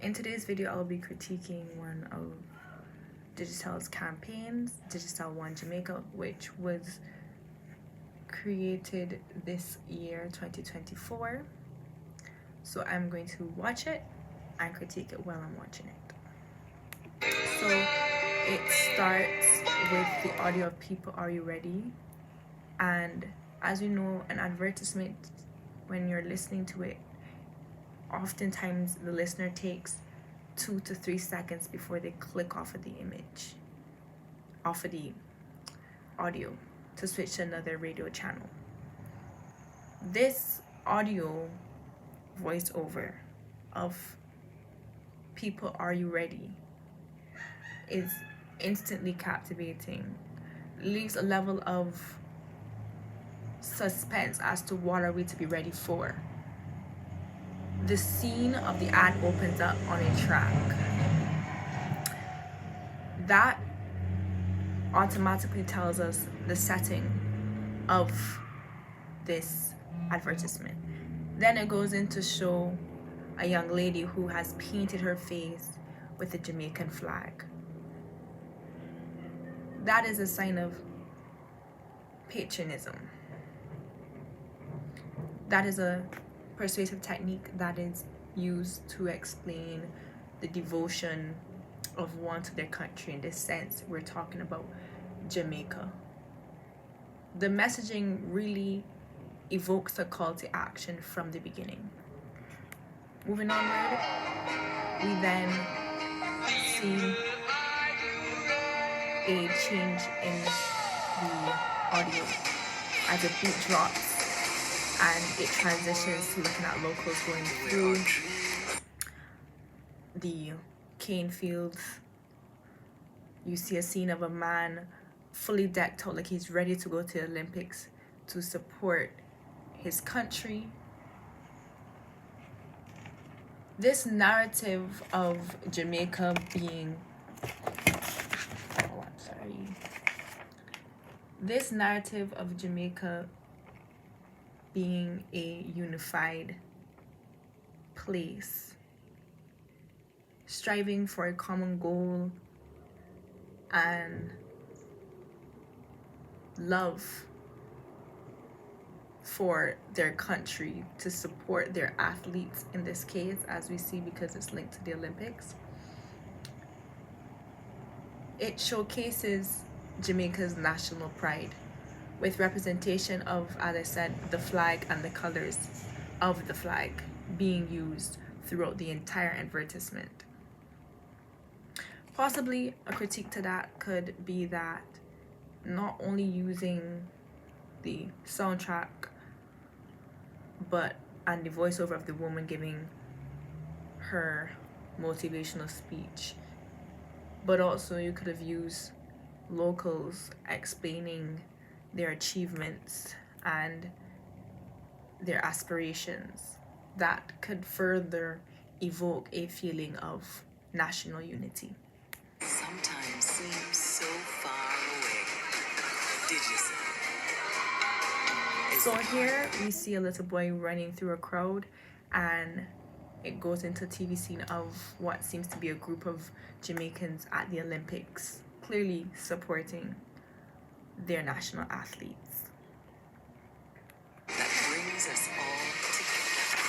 In today's video, I'll be critiquing one of Digital's campaigns, Digital One Jamaica, which was created this year, 2024. So I'm going to watch it and critique it while I'm watching it. So it starts with the audio of People Are You Ready? And as you know, an advertisement, when you're listening to it, oftentimes the listener takes 2 to 3 seconds before they click off of the image, off of the audio, to switch to another radio channel. This audio voiceover of People Are You Ready is instantly captivating, leaves a level of suspense as to what are we to be ready for. The scene of the ad opens up on a track that automatically tells us the setting of this advertisement. Then it goes in to show a young lady who has painted her face with a Jamaican flag. That is a sign of patriotism. That is a persuasive technique that is used to explain the devotion of one to their country. In this sense, we're talking about Jamaica. The messaging really evokes a call to action from the beginning. Moving onward, we then see a change in the audio as a beat drops and it transitions to looking at locals going through the cane fields. You see a scene of a man fully decked out like he's ready to go to the Olympics to support his country. This narrative of Jamaica being this narrative of Jamaica being a unified place, striving for a common goal and love for their country, to support their athletes in this case, as we see, because it's linked to the Olympics. It showcases Jamaica's national pride with representation of, as I said, the flag and the colors of the flag being used throughout the entire advertisement. Possibly a critique to that could be that not only using the soundtrack and the voiceover of the woman giving her motivational speech, but also you could have used locals explaining their achievements and their aspirations. That could further evoke a feeling of national unity. Sometimes seems so far away. Did you see? So here we see a little boy running through a crowd, and it goes into a TV scene of what seems to be a group of Jamaicans at the Olympics, clearly supporting their national athletes. That brings us all together.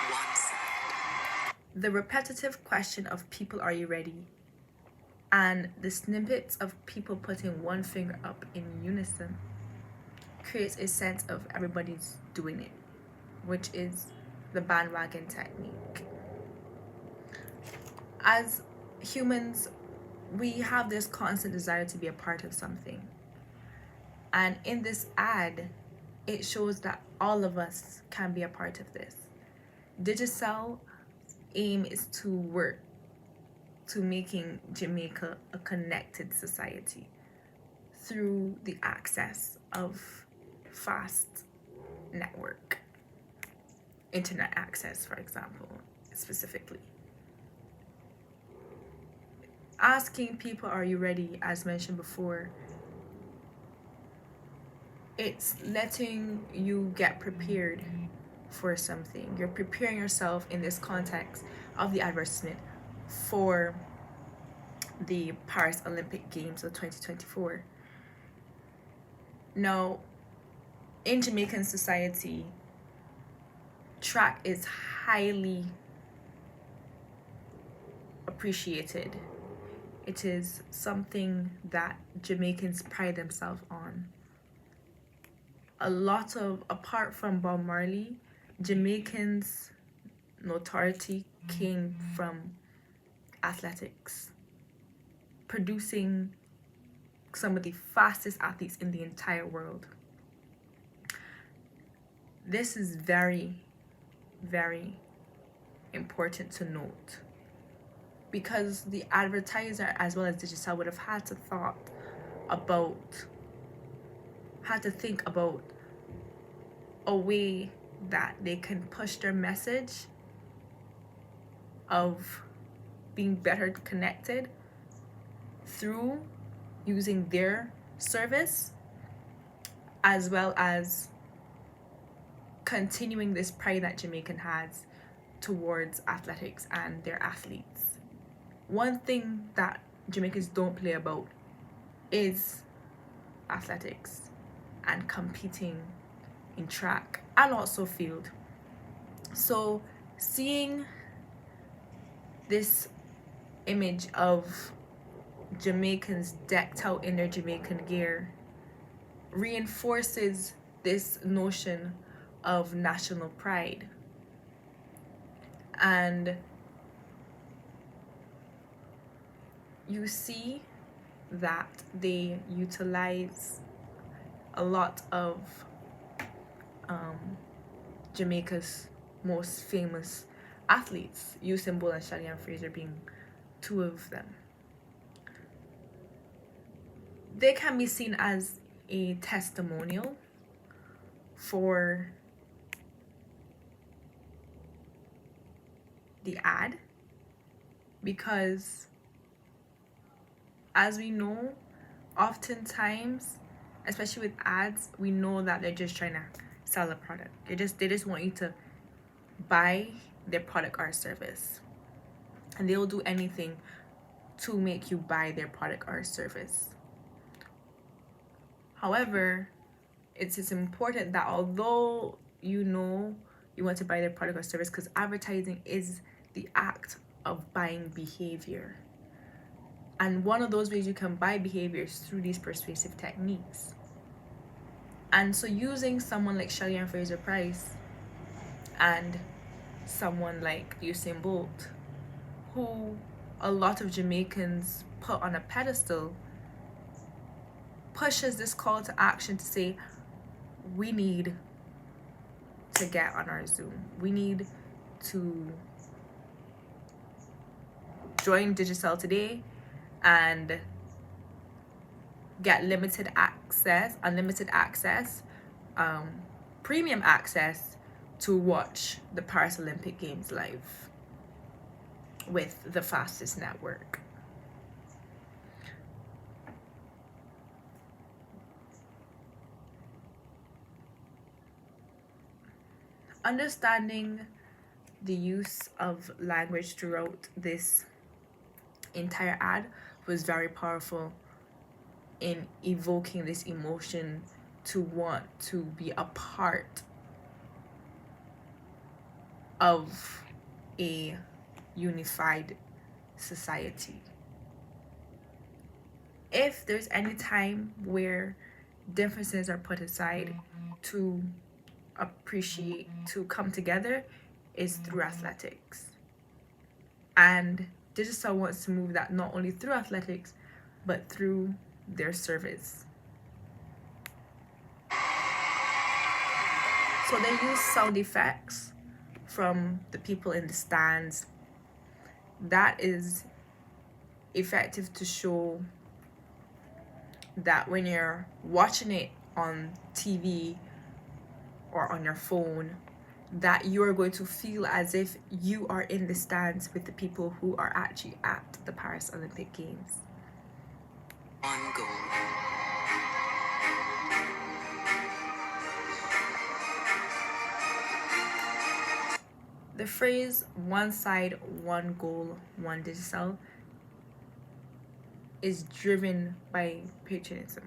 One side. The repetitive question of People Are You Ready? And the snippets of people putting one finger up in unison creates a sense of everybody's doing it, which is the bandwagon technique. As humans, we have this constant desire to be a part of something. And in this ad, it shows that all of us can be a part of this. Digicel's aim is to work to making Jamaica a connected society through the access of fast network, internet access, for example, specifically. Asking people, are you ready, as mentioned before, it's letting you get prepared for something. You're preparing yourself in this context of the advertisement for the Paris Olympic Games of 2024. Now, in Jamaican society, track is highly appreciated. It is something that Jamaicans pride themselves on. Apart from Bob Marley, Jamaicans' notoriety came from athletics, producing some of the fastest athletes in the entire world. This is very, very important to note, because the advertiser as well as Digicel would have had to think about a way that they can push their message of being better connected through using their service, as well as continuing this pride that Jamaican has towards athletics and their athletes. One thing that Jamaicans don't play about is athletics and competing in track and also field. So seeing this image of Jamaicans decked out in their Jamaican gear reinforces this notion of national pride. And you see that they utilize a lot of Jamaica's most famous athletes, Usain Bolt and Shadian Fraser being two of them. They can be seen as a testimonial for the ad, because as we know, oftentimes, especially with ads, we know that they're just trying to sell a product. They just want you to buy their product or service, and they will do anything to make you buy their product or service. However, it is important that although you know you want to buy their product or service, because advertising is the act of buying behavior, and one of those ways you can buy behavior is through these persuasive techniques. And so using someone like Shadian Fraser Price and someone like Usain Bolt, who a lot of Jamaicans put on a pedestal, pushes this call to action to say, we need to get on our Zoom. We need to join Digicel today and get unlimited access, premium access to watch the Paris Olympic Games live with the fastest network. Understanding the use of language throughout this entire ad was very powerful in evoking this emotion to want to be a part of a unified society. If there's any time where differences are put aside to appreciate, to come together, is through athletics. And Digicel wants to move that not only through athletics, but through their service. So they use sound effects from the people in the stands. That is effective to show that when you're watching it on TV or on your phone, that you are going to feel as if you are in the stands with the people who are actually at the Paris Olympic Games. On goal. The phrase "one side, one goal, one Digicel" is driven by patriotism.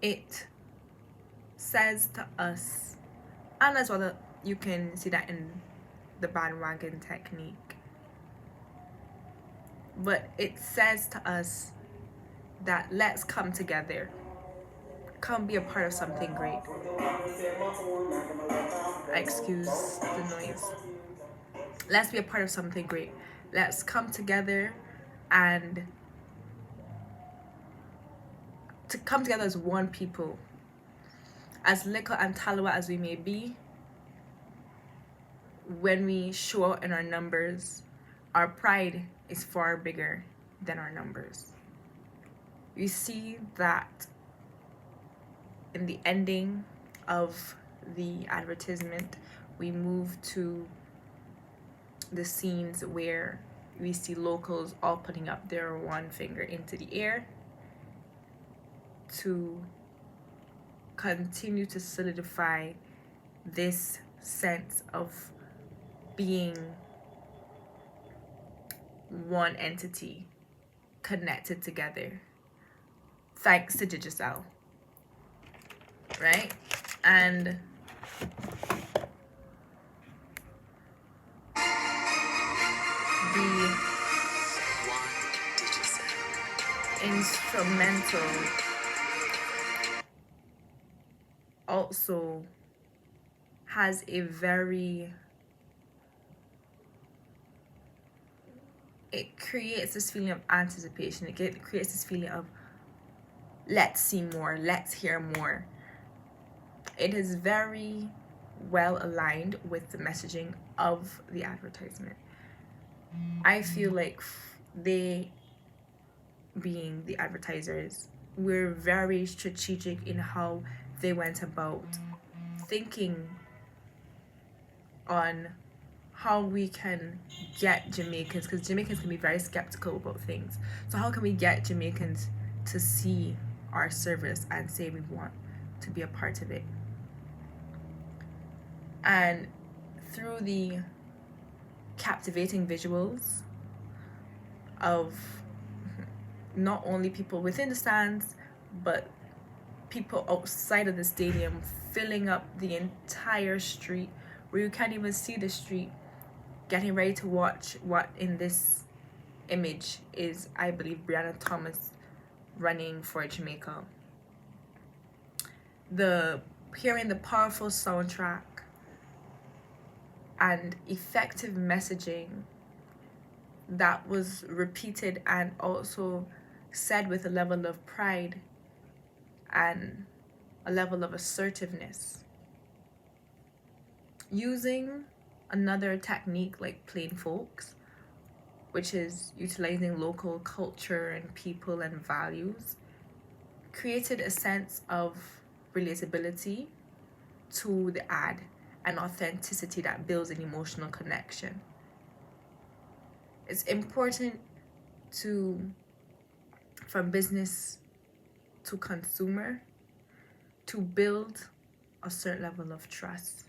It says to us, and as well, you can see that in the bandwagon technique, but it says to us that let's come together, come be a part of something great. Excuse the noise. Let's be a part of something great. Let's come together and to come together as one people. As little and Talawa as we may be, when we show out in our numbers, our pride is far bigger than our numbers. You see that in the ending of the advertisement, we move to the scenes where we see locals all putting up their one finger into the air to continue to solidify this sense of being one entity connected together thanks to Digicel, right? And the One Digicel. instrumental also has a very, it creates this feeling of anticipation. It creates this feeling of let's see more, let's hear more. It is very well aligned with the messaging of the advertisement. I feel like they, being the advertisers, were very strategic in how they went about thinking on how we can get Jamaicans, because Jamaicans can be very skeptical about things. So how can we get Jamaicans to see our service and say we want to be a part of it? And through the captivating visuals of not only people within the stands, but people outside of the stadium filling up the entire street, where you can't even see the street, getting ready to watch what in this image is, I believe, Brianna Thomas running for Jamaica. Hearing the powerful soundtrack and effective messaging that was repeated and also said with a level of pride and a level of assertiveness. Using another technique like Plain Folks, which is utilizing local culture and people and values, created a sense of relatability to the ad and authenticity that builds an emotional connection. It's important from business to consumer, to build a certain level of trust.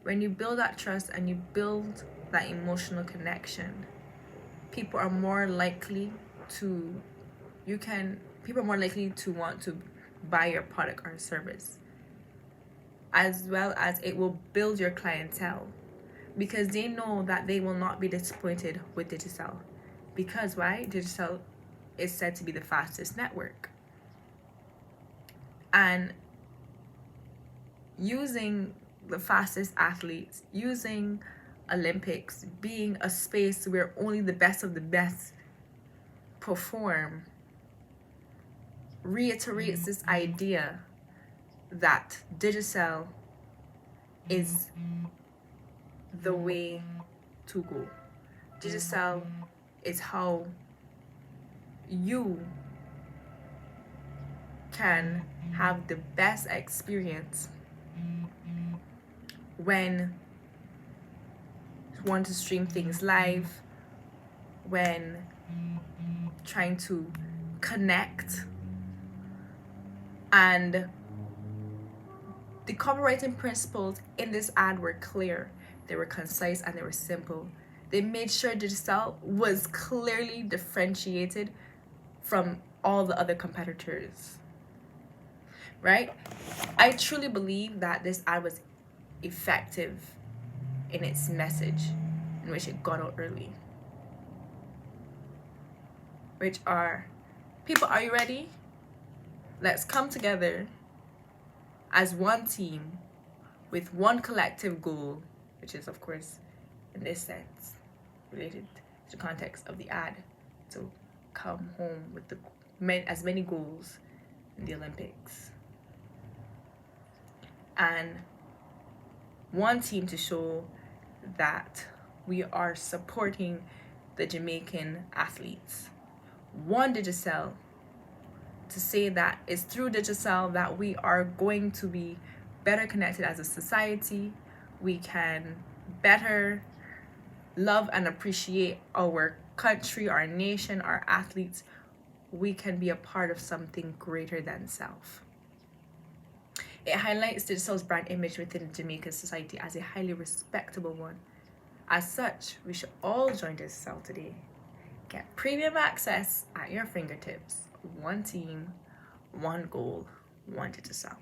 When you build that trust and you build that emotional connection, people are more likely to want to buy your product or service, as well as it will build your clientele, because they know that they will not be disappointed with Digicel. Because why? Digicel is said to be the fastest network. And using the fastest athletes, using Olympics being a space where only the best of the best perform, reiterates this idea that Digicel is the way to go. Digicel is how you can have the best experience when you want to stream things live, when trying to connect and The copywriting principles in this ad were clear, they were concise, and they were simple. They made sure Digicel was clearly differentiated from all the other competitors, right? I truly believe that this ad was effective in its message, in which it got out early. Which are, people, are you ready? Let's come together as one team with one collective goal, which is, of course, in this sense, related to the context of the ad, to come home with as many goals in the Olympics. And one team to show that we are supporting the Jamaican athletes. One Digicel to say that it's through Digicel that we are going to be better connected as a society. We can better love and appreciate our country, our nation, our athletes. We can be a part of something greater than self. It highlights Digicel's brand image within the Jamaican society as a highly respectable one. As such, we should all join Digicel today. Get premium access at your fingertips. One team, one goal, one Digicel.